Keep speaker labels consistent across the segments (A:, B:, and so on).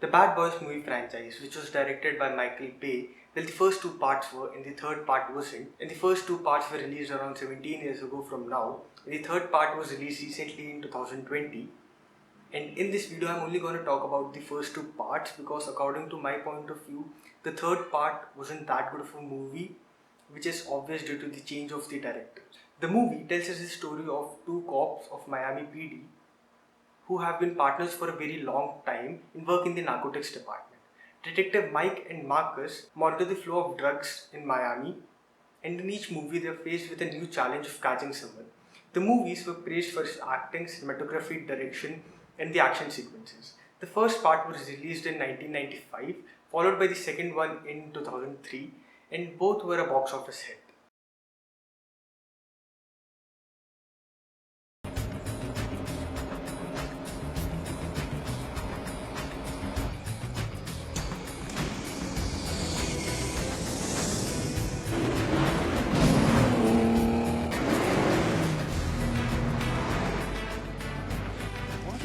A: The Bad Boys movie franchise, which was directed by Michael Bay, well, the first two parts were, and the third part wasn't. And the first two parts were released around 17 years ago from now. And the third part was released recently in 2020. And in this video, I'm only going to talk about the first two parts because, according to my point of view, the third part wasn't that good of a movie, which is obvious due to the change of the director. The movie tells us the story of two cops of Miami PD who have been partners for a very long time and work in the narcotics department. Detective Mike and Marcus monitor the flow of drugs in Miami, and in each movie they are faced with a new challenge of catching someone. The movies were praised for its acting, cinematography, direction, and the action sequences. The first part was released in 1995, followed by the second one in 2003, and both were a box office hit.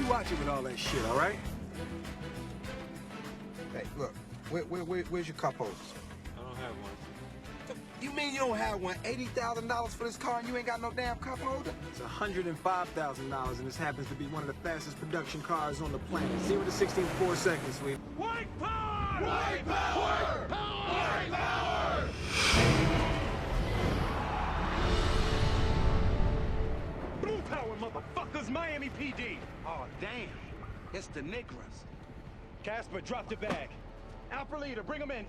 B: Watch it with all that shit, all right?
C: Hey, look, where's your cup holders?
B: I don't have one.
C: You mean you don't have one? $80,000 for this car and you ain't got no damn cup holder?
B: It's $105,000, and this happens to be one of the fastest production cars on the planet. 0 to 16 in 4 seconds, sweet.
D: White power! White power! White power! Blue power, motherfuckers! Miami PD!
E: Oh, damn. It's the Negras.
D: Casper, drop the bag. Alpha leader, bring him in.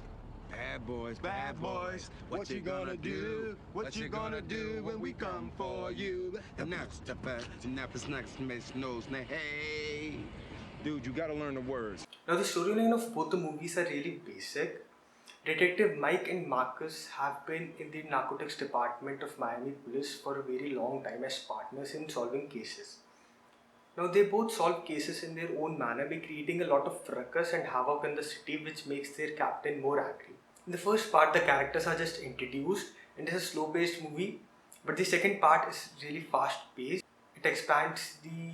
E: Bad boys, bad boys. What you gonna do? What you gonna do when we come for you? And that's the fact. And that's next makes nose. Hey.
D: Dude, you gotta learn the words.
A: Now, the storyline of both the movies are really basic. Detective Mike and Marcus have been in the narcotics department of Miami Police for a very long time as partners in solving cases. Now, they both solve cases in their own manner by creating a lot of ruckus and havoc in the city, which makes their captain more angry. In the first part, the characters are just introduced and it's a slow-paced movie, but the second part is really fast-paced. It expands the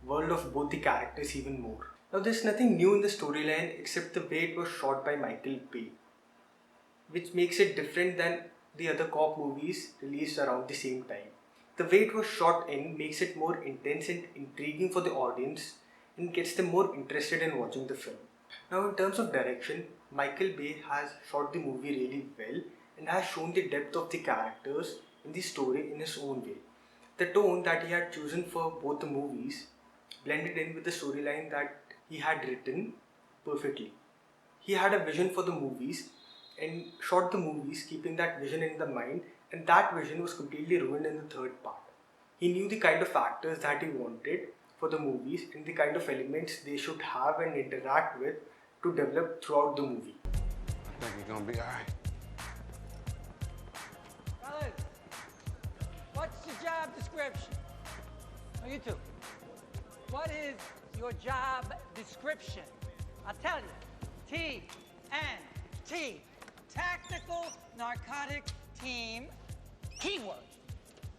A: world of both the characters even more. Now, there's nothing new in the storyline except the way it was shot by Michael Bay, which makes it different than the other cop movies released around the same time. The way it was shot in makes it more intense and intriguing for the audience and gets them more interested in watching the film. Now, in terms of direction, Michael Bay has shot the movie really well and has shown the depth of the characters in the story in his own way. The tone that he had chosen for both the movies blended in with the storyline that he had written perfectly. He had a vision for the movies and shot the movies keeping that vision in the mind, and that vision was completely ruined in the third part. He knew the kind of actors that he wanted for the movies and the kind of elements they should have and interact with to develop throughout the movie.
E: I think you're gonna be all right.
F: Fellas, what's your job description? Oh, you two. What is your job description? I'll tell you. TNT. Tactical Narcotic Team. Keyword.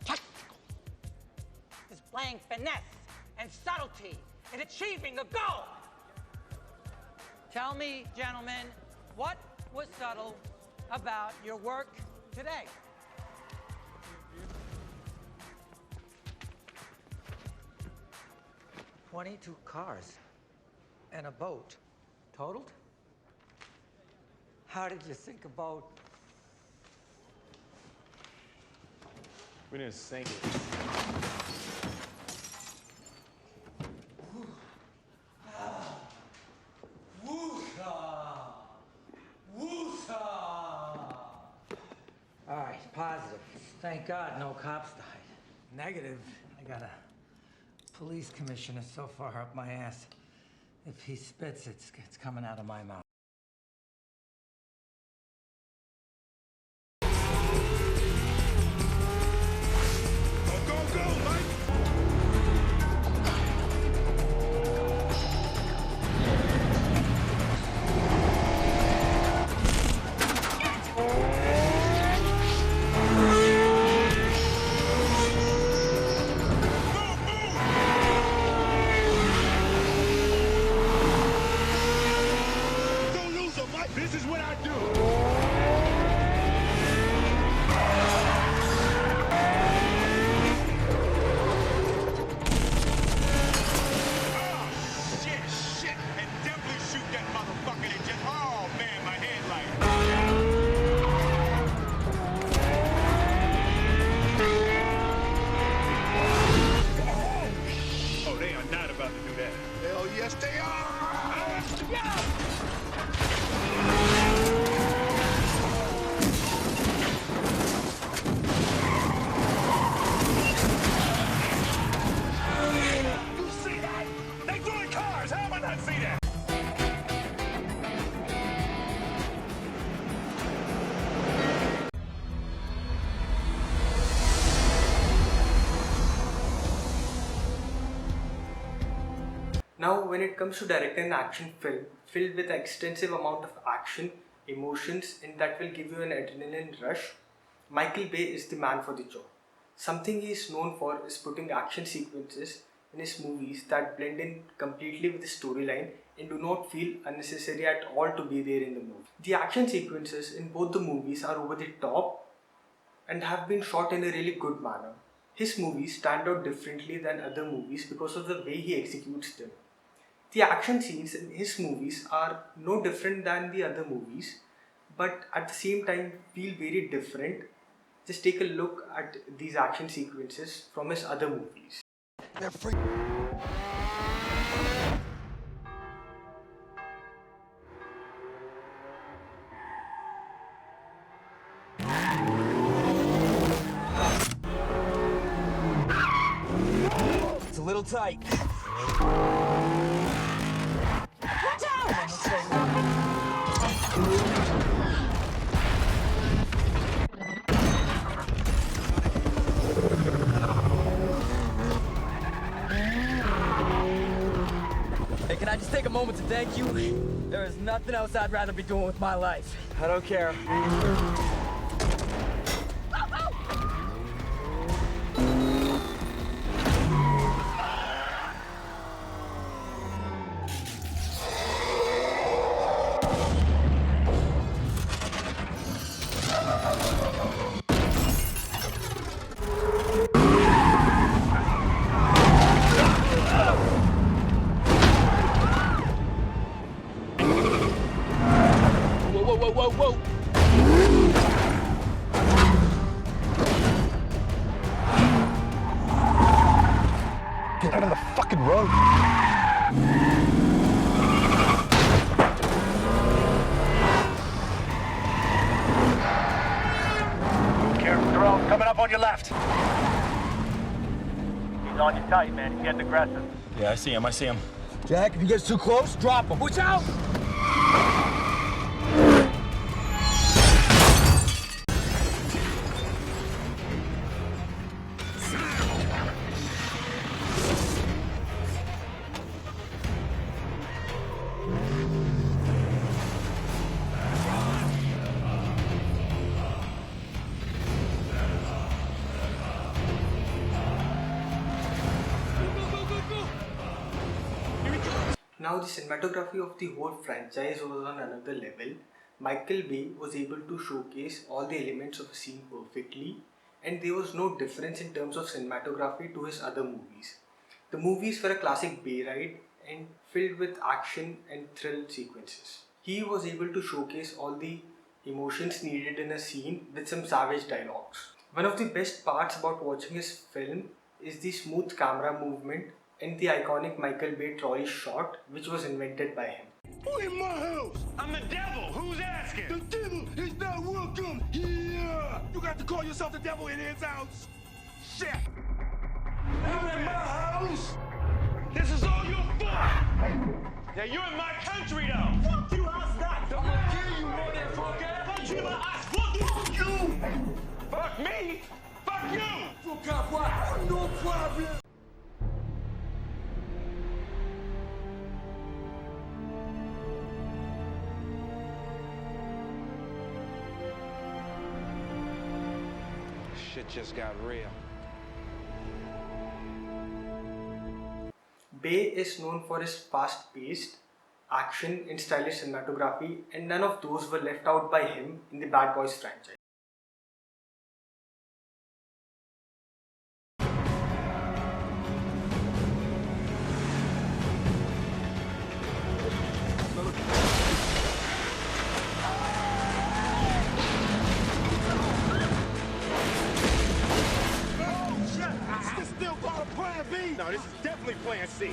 F: Tactical. Displaying finesse and subtlety in achieving a goal. Tell me, gentlemen, what was subtle about your work today? 22 cars and a boat totaled? How did you sink a boat?
D: We didn't sink it.
F: All right, positive. Thank God no cops died. Negative. I got a police commissioner so far up my ass. If he spits, it's coming out of my mouth.
D: This is what I do. Shit, and definitely shoot that motherfucker that just, oh man, my headlight. Oh, they are not about to do that.
C: Hell yes, they are!
D: You see that? They throwing cars. How am I not see that?
A: Now, when it comes to directing an action film filled with extensive amount of action, emotions, and that will give you an adrenaline rush, Michael Bay is the man for the job. Something he is known for is putting action sequences in his movies that blend in completely with the storyline and do not feel unnecessary at all to be there in the movie. The action sequences in both the movies are over the top and have been shot in a really good manner. His movies stand out differently than other movies because of the way he executes them. The action scenes in his movies are no different than the other movies, but at the same time feel very different. Just take a look at these action sequences from his other movies.
C: They're free.
G: It's a little tight. Hey, can I just take a moment to thank you? There is nothing else I'd rather be doing with my life. I don't care. Whoa.
C: Get out of the fucking road.
D: Careful, drone. Coming up on your left. He's on you tight, man. He's getting aggressive.
G: Yeah, I see him.
B: Jack, if he gets too close, drop him.
G: Watch out!
A: Now, the cinematography of the whole franchise was on another level. Michael Bay was able to showcase all the elements of a scene perfectly, and there was no difference in terms of cinematography to his other movies. The movies were a classic Bay ride and filled with action and thrill sequences. He was able to showcase all the emotions needed in a scene with some savage dialogues. One of the best parts about watching his film is the smooth camera movement and the iconic Michael Bay trolley shot, which was invented by him.
C: Who in my house?
D: I'm the devil. Who's asking?
C: The devil is not welcome here. You got to call yourself the devil in his house. Shit. I'm in my house.
D: This is all your fault. Yeah, you're in my country, though.
C: Fuck you, how's that? I'm gonna kill you, motherfucker.
D: Fuck you in my ass. Fuck you. Fuck me. Fuck you.
C: Fuck up, what? No problem.
E: Shit just got real.
A: Bay is known for his fast-paced, action, and stylish cinematography, and none of those were left out by him in the Bad Boys franchise.
C: Is this still called Plan B? No, this is definitely Plan C.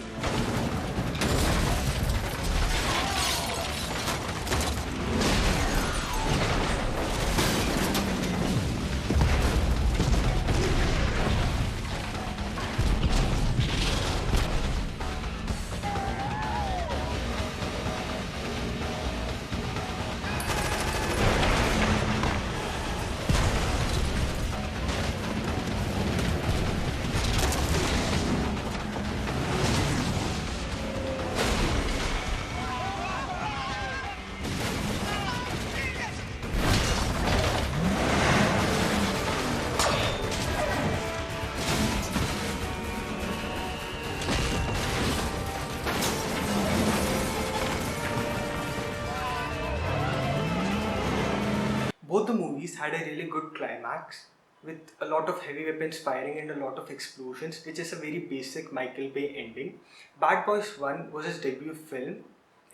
A: Both the movies had a really good climax with a lot of heavy weapons firing and a lot of explosions, which is a very basic Michael Bay ending. Bad Boys 1 was his debut film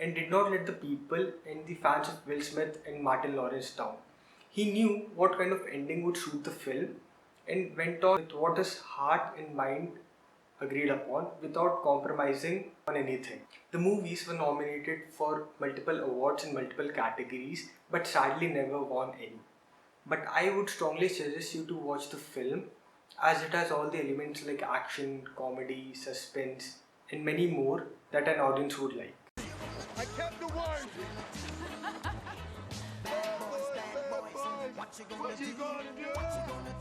A: and did not let the people and the fans of Will Smith and Martin Lawrence down. He knew what kind of ending would suit the film and went on with what his heart and mind agreed upon without compromising on anything. The movies were nominated for multiple awards in multiple categories but sadly never won any. But I would strongly suggest you to watch the film as it has all the elements like action, comedy, suspense and many more that an audience would like.
C: I kept the word. What you gonna do?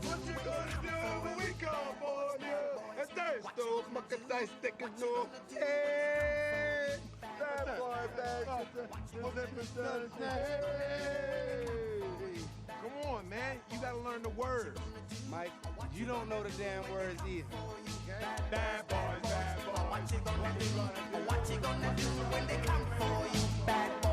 C: What you gonna do when we come for you? And there's no fucking dice sticking no. Hey, bad boy, bad Hey, come on, man. You gotta learn the words.
E: Mike, you don't know the damn words either.
C: Okay? Bad boys, bad boys.
H: What you gonna do when they come for you? Bad boys.